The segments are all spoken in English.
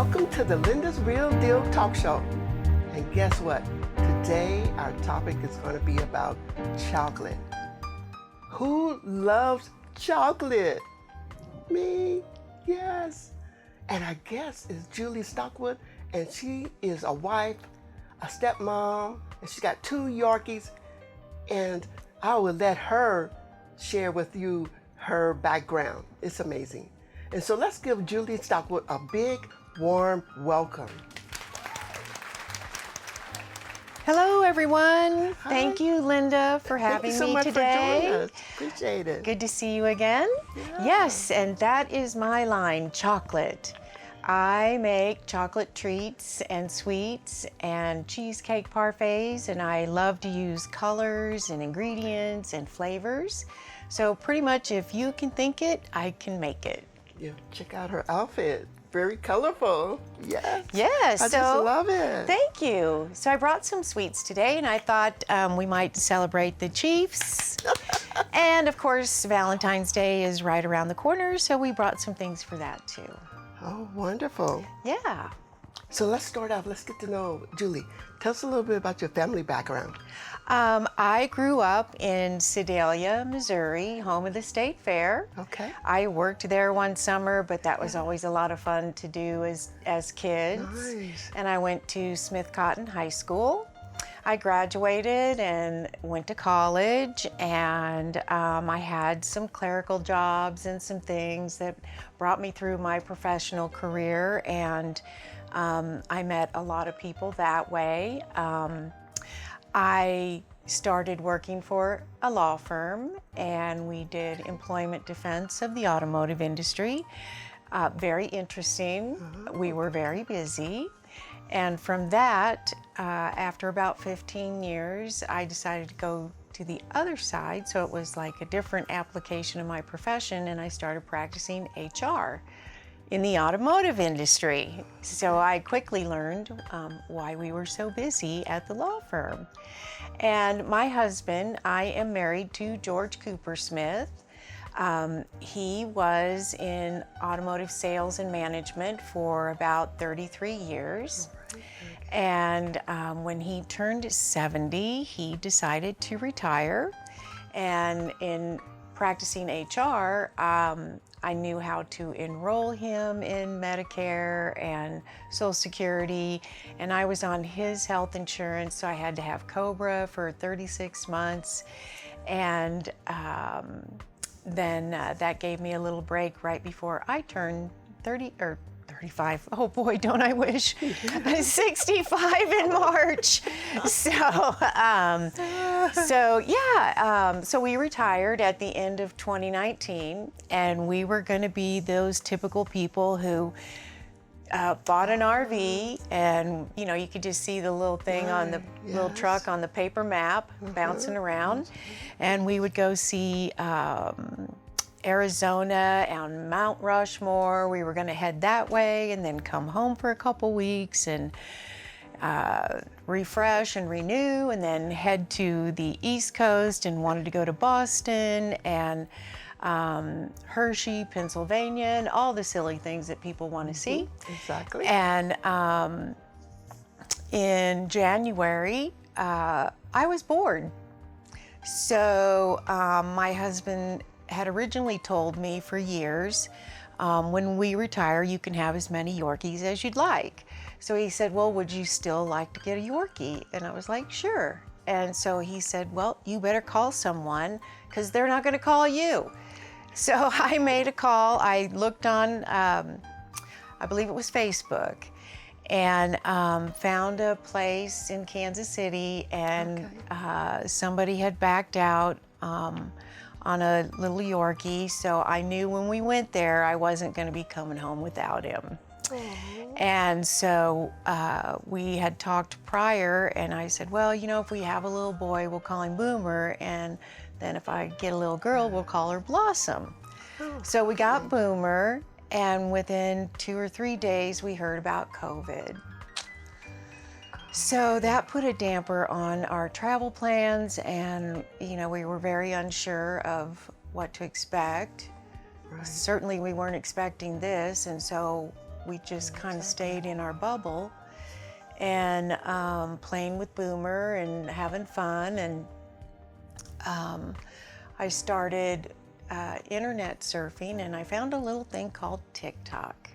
Welcome to the Linda's Real Deal Talk Show. And guess what? Today our topic is going to be about chocolate. Who loves chocolate? Me? Yes. And our guest is Julie Stockwood, and she is a wife, a stepmom, and she's got 2 Yorkies. And I will let her share with you her background. It's amazing. And so let's give Julie Stockwood a big, warm welcome. Hello, everyone. Hi. Thank you, Linda, for having Thank you so me much today. for joining us. Appreciate it. Good to see you again. Yeah. Yes, and that is my line, chocolate. I make chocolate treats and sweets and cheesecake parfaits, and I love to use colors and ingredients and flavors. So pretty much if you can think it, I can make it. Yeah, check out her outfit. Very colorful. Yes. Yes. I just love it. Thank you. So I brought some sweets today, and I thought we might celebrate the Chiefs. And of course, Valentine's Day is right around the corner, so we brought some things for that too. Oh, wonderful. Yeah. So let's start off. Let's get to know Julie. Tell us a little bit about your family background. I grew up in Sedalia, Missouri, home of the State Fair. Okay. I worked there one summer, but that was always a lot of fun to do as kids. Nice. And I went to Smith Cotton High School. I graduated and went to college, and I had some clerical jobs and some things that brought me through my professional career, and I met a lot of people that way. I started working for a law firm, and we did employment defense of the automotive industry. Very interesting. We were very busy. And from that, after about 15 years, I decided to go to the other side. So it was like a different application of my profession, and I started practicing HR in the automotive industry. So I quickly learned why we were so busy at the law firm. And my husband, I am married to George Cooper Smith. He was in automotive sales and management for about 33 years. And when he turned 70, he decided to retire. And in practicing HR, I knew how to enroll him in Medicare and Social Security, and I was on his health insurance, so I had to have COBRA for 36 months. And then that gave me a little break right before I turned 30 or 35. Oh boy, don't I wish. 65 in March. So we retired at the end of 2019, and we were going to be those typical people who bought an RV, and you could just see the little thing on the little truck on the paper map bouncing around, and we would go see Arizona and Mount Rushmore. We were going to head that way and then come home for a couple weeks and refresh and renew, and then head to the East Coast and wanted to go to Boston and Hershey, Pennsylvania, and all the silly things that people want to see. Exactly. And in January, I was bored. So my husband had originally told me for years, when we retire, you can have as many Yorkies as you'd like. So he said, well, would you still like to get a Yorkie? And I was like, sure. And so he said, well, you better call someone, because they're not going to call you. So I made a call. I looked on, I believe it was Facebook, and found a place in Kansas City, and somebody had backed out on a little Yorkie, so I knew when we went there I wasn't going to be coming home without him. Aww. And so we had talked prior, and I said, well, if we have a little boy, we'll call him Boomer, and then if I get a little girl, we'll call her Blossom. So we got Boomer, and within 2 or 3 days we heard about COVID. So that put a damper on our travel plans, and we were very unsure of what to expect. Right. Certainly we weren't expecting this, and so we just kind of stayed in our bubble and playing with Boomer and having fun. And I started internet surfing, and I found a little thing called TikTok.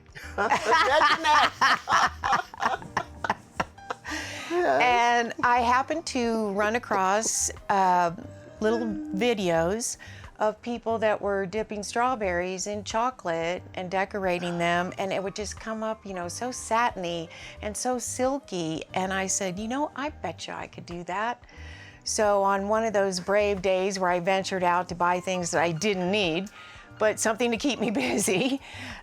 And I happened to run across little videos of people that were dipping strawberries in chocolate and decorating them, and it would just come up, you know, so satiny and so silky. And I said, you know, I bet you I could do that. So on one of those brave days where I ventured out to buy things that I didn't need, but something to keep me busy,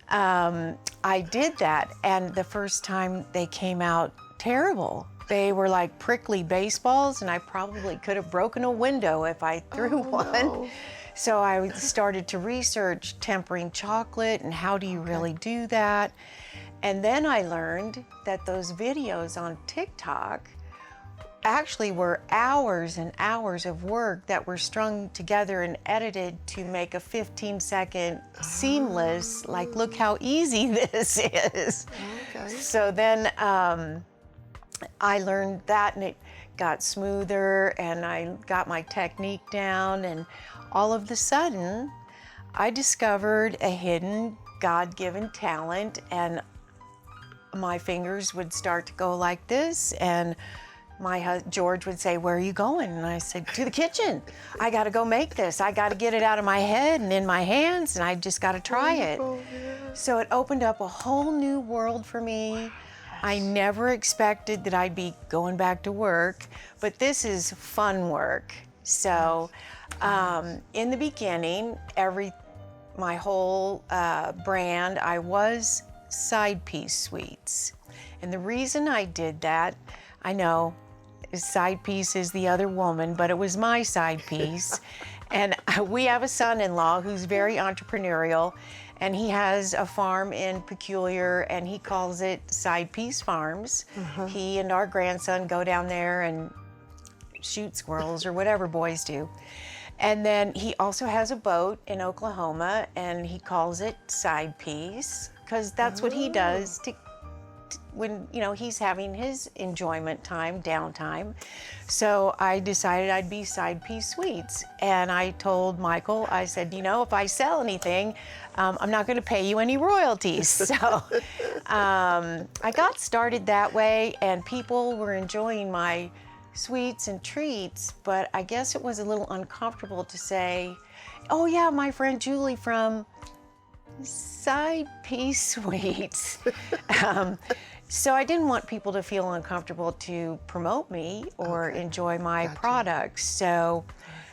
I did that. And the first time they came out terrible. They were like prickly baseballs, and I probably could have broken a window if I threw one. No. So I started to research tempering chocolate and how do you really do that. And then I learned that those videos on TikTok actually were hours and hours of work that were strung together and edited to make a 15-second seamless, like, look how easy this is. Okay. So then I learned that, and it got smoother, and I got my technique down, and all of a sudden I discovered a hidden God-given talent, and my fingers would start to go like this, and George would say, where are you going? And I said, to the kitchen. I got to go make this. I got to get it out of my head and in my hands, and I just got to try it. So it opened up a whole new world for me. I never expected that I'd be going back to work, but this is fun work. So in the beginning, my whole brand, I was side piece sweets. And the reason I did that, I know side piece is the other woman, but it was my side piece. And we have a son-in-law who's very entrepreneurial, and he has a farm in Peculiar, and he calls it Side Piece Farms. He and our grandson go down there and shoot squirrels or whatever boys do. And then he also has a boat in Oklahoma, and he calls it Side Piece, because that's what he does when, you know, he's having his enjoyment time, downtime. So I decided I'd be Side Piece Sweets. And I told Michael, I said, you know, if I sell anything, I'm not going to pay you any royalties. So I got started that way, and people were enjoying my sweets and treats, but I guess it was a little uncomfortable to say, oh yeah, my friend Julie from Side Piece Sweets. So I didn't want people to feel uncomfortable to promote me or enjoy my products. So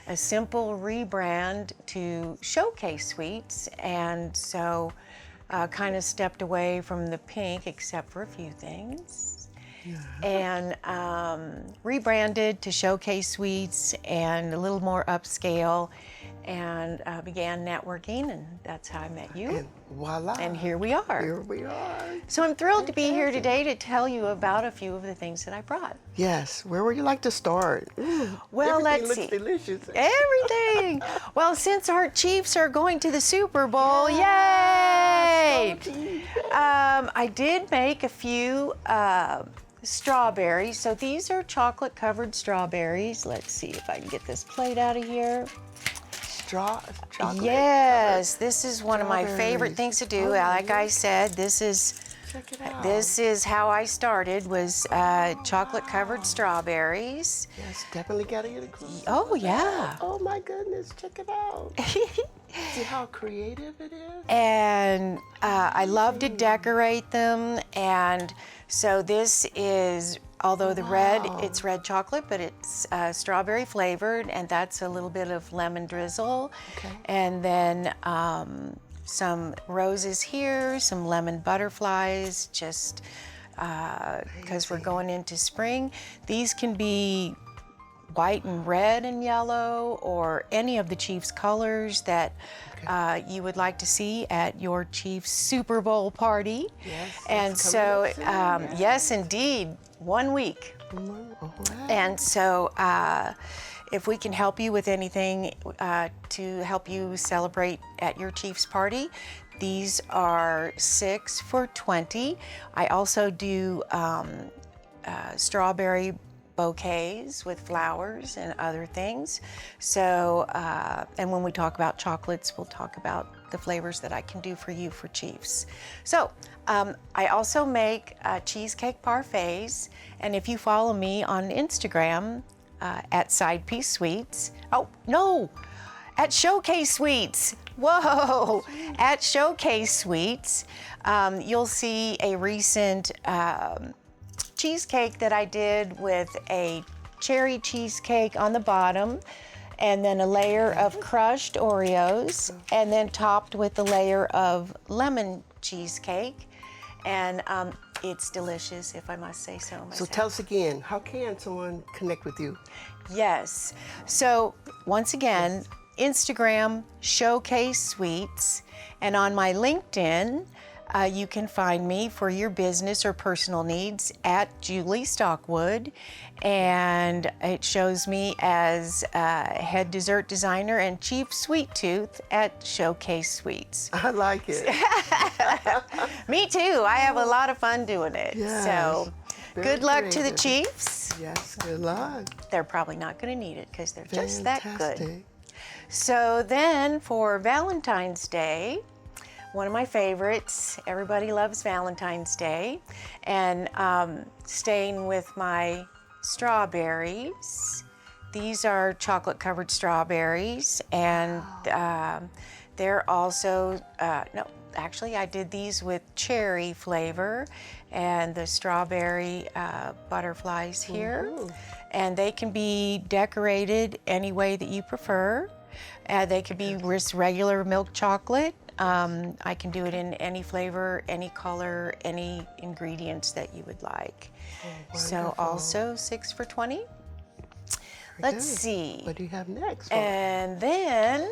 a simple rebrand to showcase sweets, and so kind of stepped away from the pink, except for a few things. And rebranded to Showcase Sweets and a little more upscale, and began networking, and that's how I met you. And voila. And here we are. Here we are. So I'm thrilled to be here today to tell you about a few of the things that I brought. Yes. Where would you like to start? Well, everything let's looks see. Delicious. Everything. Well, since our Chiefs are going to the Super Bowl, yay! I did make a few strawberries. So these are chocolate covered strawberries. Let's see if I can get this plate out of here. Chocolate. Yes, this is one of my favorite things to do. Like I said, this is Check it out. This is how I started, was chocolate covered strawberries. Yes, definitely gotta get a close. Oh yeah. Oh my goodness, check it out. See how creative it is? And I love to decorate them. And so this is, although the red, it's red chocolate, but it's strawberry flavored, and that's a little bit of lemon drizzle. Okay. And then some roses here, some lemon butterflies, just because we're going into spring. These can be white and red and yellow, or any of the Chiefs colors that you would like to see at your Chiefs Super Bowl party. Yes, and so, yes, indeed, 1 week. Oh, wow. And so if we can help you with anything to help you celebrate at your Chiefs party, these are 6 for $20. I also do strawberry bouquets with flowers and other things. So, and when we talk about chocolates, we'll talk about the flavors that I can do for you for Chiefs. So, I also make cheesecake parfaits, and if you follow me on Instagram at Side Piece Sweets, oh no, at Showcase Sweets. Whoa, at Showcase Sweets, you'll see a recent cheesecake that I did with a cherry cheesecake on the bottom, and then a layer of crushed Oreos, and then topped with a layer of lemon cheesecake. And it's delicious, if I must say so myself. So tell us again, how can someone connect with you? Yes. So once again, Instagram, Showcase Sweets, and on my LinkedIn, you can find me for your business or personal needs at Julie Stockwood, and it shows me as head dessert designer and chief sweet tooth at Showcase Sweets. I like it. Me too. I have a lot of fun doing it. Yes, so good luck to the Chiefs. Yes, good luck. They're probably not going to need it because they're just that good. Fantastic. So then for Valentine's Day, one of my favorites, everybody loves Valentine's Day, and staying with my strawberries. These are chocolate covered strawberries, and they're also, no, actually I did these with cherry flavor and the strawberry butterflies here. And they can be decorated any way that you prefer. They could be just regular milk chocolate. I can do it in any flavor, any color, any ingredients that you would like. Oh, so also 6 for $20. Let's see. What do you have next? And then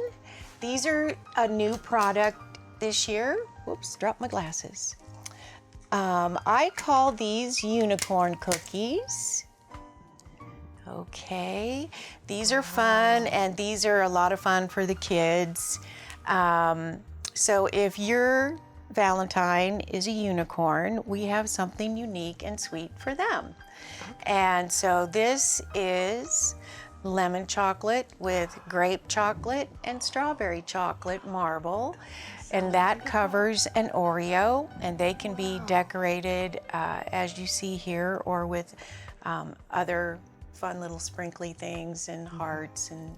these are a new product this year. Whoops, dropped my glasses. I call these unicorn cookies. Okay, these are fun, and these are a lot of fun for the kids. So if your Valentine is a unicorn, we have something unique and sweet for them. And so this is lemon chocolate with grape chocolate and strawberry chocolate marble, and that covers an Oreo, and they can be decorated as you see here, or with other fun little sprinkly things and hearts and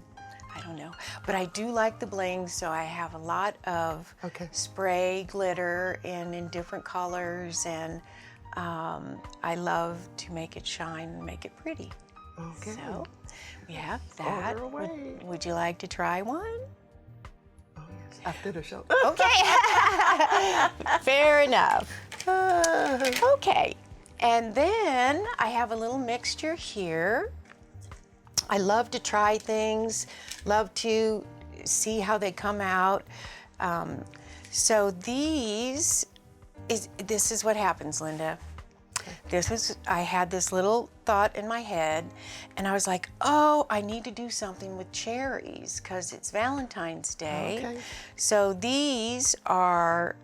I don't know. But I do like the bling, so I have a lot of spray glitter in different colors, and I love to make it shine and make it pretty. Okay. So we have that. Order away. Would you like to try one? Oh, yes. After the show. Okay. Fair enough. Okay. And then I have a little mixture here. I love to try things, love to see how they come out. So this is what happens, Linda. I had this little thought in my head, and I was like, oh, I need to do something with cherries because it's Valentine's Day. Okay. So these are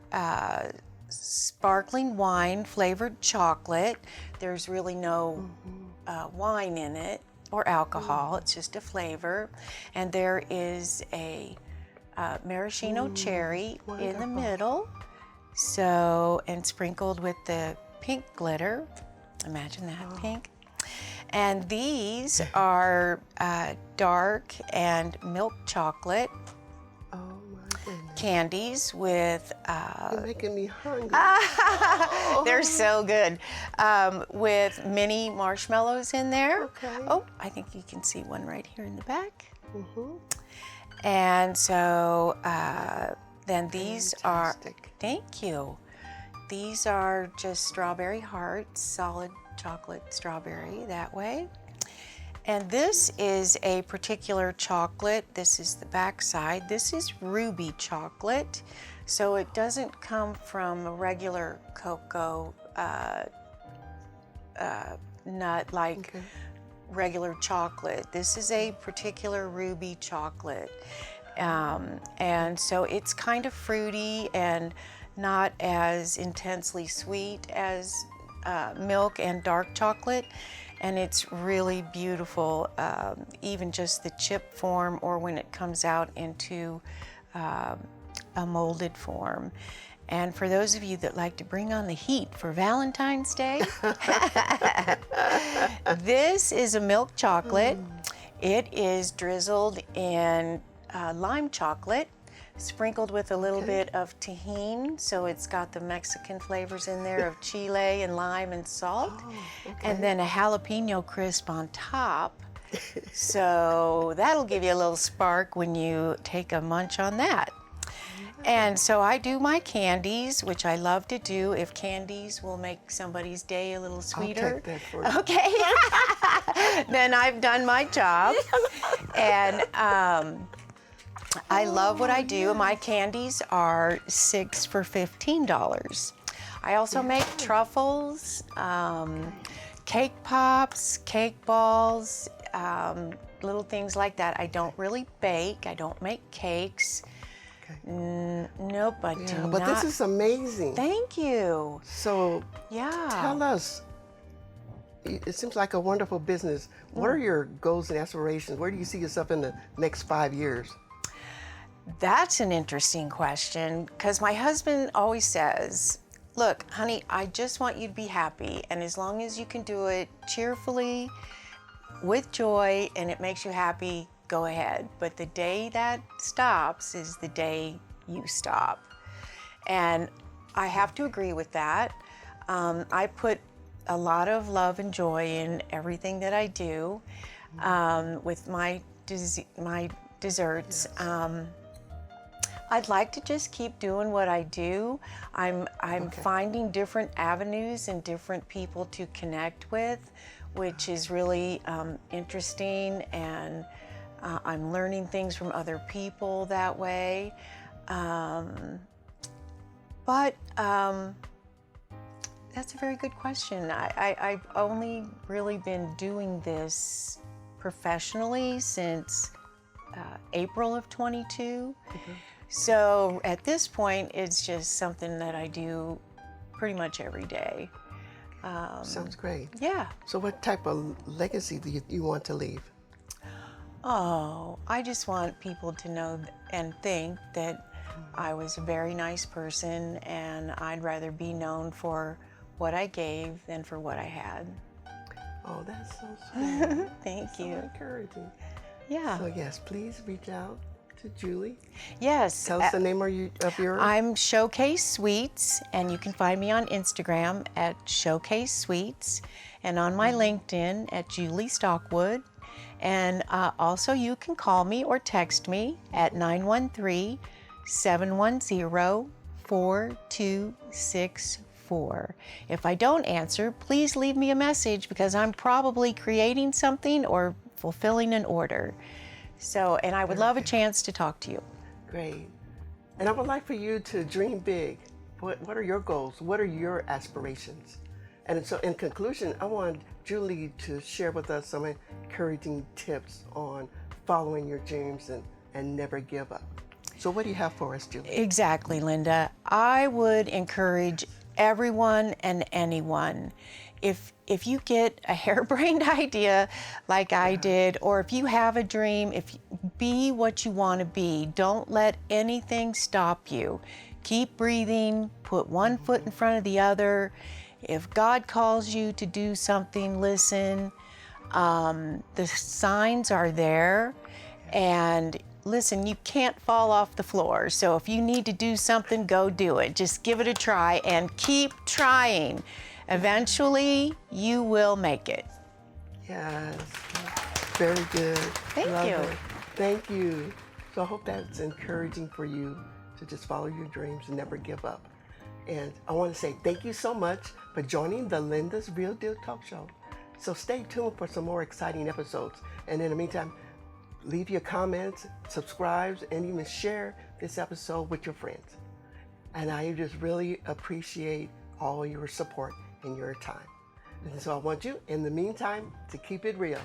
sparkling wine flavored chocolate. There's really no wine in it or alcohol. It's just a flavor. And there is a maraschino cherry in the middle. So, and sprinkled with the pink glitter. Imagine that, pink. And these are dark and milk chocolate candies with You're making me hungry. they're so good, with mini marshmallows in there. Okay. Oh, I think you can see one right here in the back. And so then these are, thank you, these are just strawberry hearts, solid chocolate strawberry that way. And this is a particular chocolate. This is the back side. This is ruby chocolate. So it doesn't come from a regular cocoa nut like regular chocolate. This is a particular ruby chocolate. And so it's kind of fruity and not as intensely sweet as milk and dark chocolate. And it's really beautiful, even just the chip form or when it comes out into a molded form. And for those of you that like to bring on the heat for Valentine's Day, this is a milk chocolate. It is drizzled in lime chocolate, sprinkled with a little bit of tahini, so it's got the Mexican flavors in there of chile and lime and salt, and then a jalapeno crisp on top. So that'll give you a little spark when you take a munch on that. And so I do my candies, which I love to do if candies will make somebody's day a little sweeter. I'll take that for you. Okay. Then I've done my job. And I love what I do. Yeah. My candies are 6 for $15. I also make truffles, cake pops, cake balls, little things like that. I don't really bake. I don't make cakes. Nope, I do not. But this is amazing. Thank you. So, tell us, it seems like a wonderful business. What are your goals and aspirations? Where do you see yourself in the next 5 years? That's an interesting question, because my husband always says, look, honey, I just want you to be happy, and as long as you can do it cheerfully, with joy, and it makes you happy, go ahead. But the day that stops is the day you stop. And I have to agree with that. I put a lot of love and joy in everything that I do with my desserts. I'd like to just keep doing what I do. I'm finding different avenues and different people to connect with, which is really interesting, and I'm learning things from other people that way. But that's a very good question. I've only really been doing this professionally since April of 22. So at this point, it's just something that I do pretty much every day. Sounds great. Yeah. So what type of legacy do you want to leave? Oh, I just want people to know and think that I was a very nice person, and I'd rather be known for what I gave than for what I had. Oh, that's so sweet. Thank you. So encouraging. Yeah. So yes, please reach out to Julie. Yes. Tell us the name of yours. I'm Showcase Sweets, and you can find me on Instagram at Showcase Sweets, and on my LinkedIn at Julie Stockwood. And also you can call me or text me at 913-710-4264. If I don't answer, please leave me a message, because I'm probably creating something or fulfilling an order. So, and I would love a chance to talk to you. Great. And I would like for you to dream big. What are your goals? What are your aspirations? And so in conclusion, I want Julie to share with us some encouraging tips on following your dreams and never give up. So what do you have for us, Julie? Exactly, Linda. I would encourage everyone and anyone, if you get a harebrained idea like I did, or if you have a dream, be what you want to be. Don't let anything stop you. Keep breathing, put one foot in front of the other. If God calls you to do something, listen. The signs are there, and listen, you can't fall off the floor. So if you need to do something, go do it. Just give it a try and keep trying. Eventually, you will make it. Yes, very good. Thank you. Thank you. So I hope that's encouraging for you to just follow your dreams and never give up. And I want to say thank you so much for joining the Linda's Real Deal Talk Show. So stay tuned for some more exciting episodes. And in the meantime, leave your comments, subscribe, and even share this episode with your friends. And I just really appreciate all your support and your time. And so I want you, in the meantime, to keep it real.